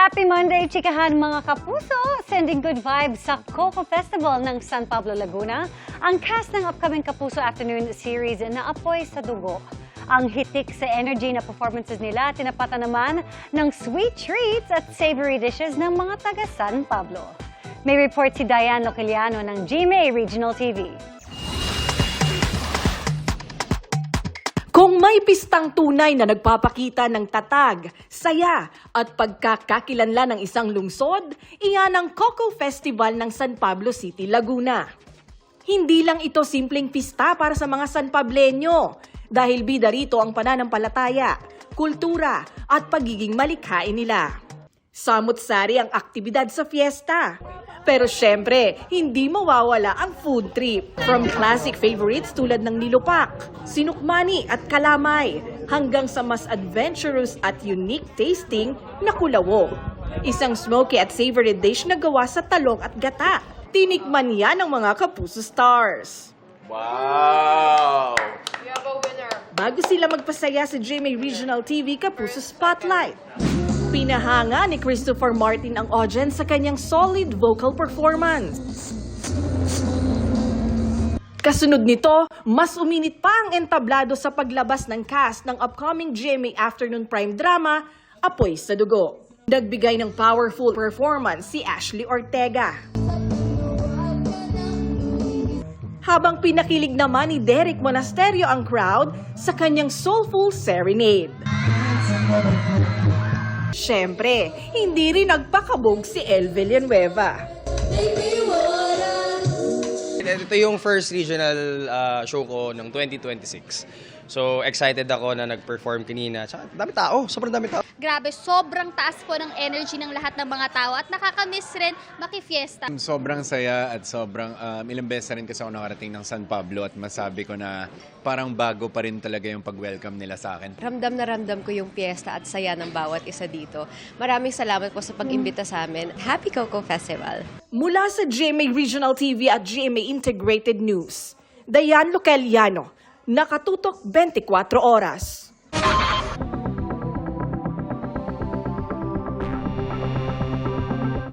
Happy Monday, chikahan mga kapuso! Sending good vibes sa Coco Festival ng San Pablo, Laguna. Ang cast ng upcoming Kapuso Afternoon series na Apoy sa Dugo. Ang hitik sa energy na performances nila, tinapatan naman ng sweet treats at savory dishes ng mga taga San Pablo. May report si Diane Localiano ng GMA Regional TV. Kung may pistang tunay na nagpapakita ng tatag, saya at pagkakakilanlan ng isang lungsod, iyan ang Coco Festival ng San Pablo City, Laguna. Hindi lang ito simpleng pista para sa mga San Pableño, dahil bida rito ang pananampalataya, kultura at pagiging malikhain nila. Samut-sari ang aktibidad sa fiesta. Pero syempre, hindi mawawala ang food trip. From classic favorites tulad ng nilupak, sinukmani at kalamay, hanggang sa mas adventurous at unique tasting na kulawo. Isang smoky at savory dish na gawa sa talong at gata. Tinikman yan ng mga Kapuso stars. Wow! We have a winner. Bago sila magpasaya sa GMA Regional TV Kapuso Spotlight, pinahanga ni Christopher Martin ang audience sa kanyang solid vocal performance. Kasunod nito, mas uminit pa ang entablado sa paglabas ng cast ng upcoming GMA Afternoon Prime drama, Apoy sa Dugo. Nagbigay ng powerful performance si Ashley Ortega. Habang pinakilig naman ni Derek Monasterio ang crowd sa kanyang soulful serenade. Siyempre, hindi rin nagpakabog si El Villanueva. Ito yung first regional show ko ng 2026. So, excited ako na nag-perform kanina. Tsaka, dami tao. Sobrang dami tao. Grabe, sobrang taas po ng energy ng lahat ng mga tao at nakakamiss rin makifiesta. Sobrang saya at sobrang ilang beses na rin kasi ako nakarating ng San Pablo at masabi ko na parang bago pa rin talaga yung pag-welcome nila sa akin. Ramdam na ramdam ko yung piyesta at saya ng bawat isa dito. Maraming salamat po sa pag-imbita sa amin. Happy Coco Festival! Mula sa GMA Regional TV at GMA Integrated News, Diane Localiano, nakatutok 24 oras.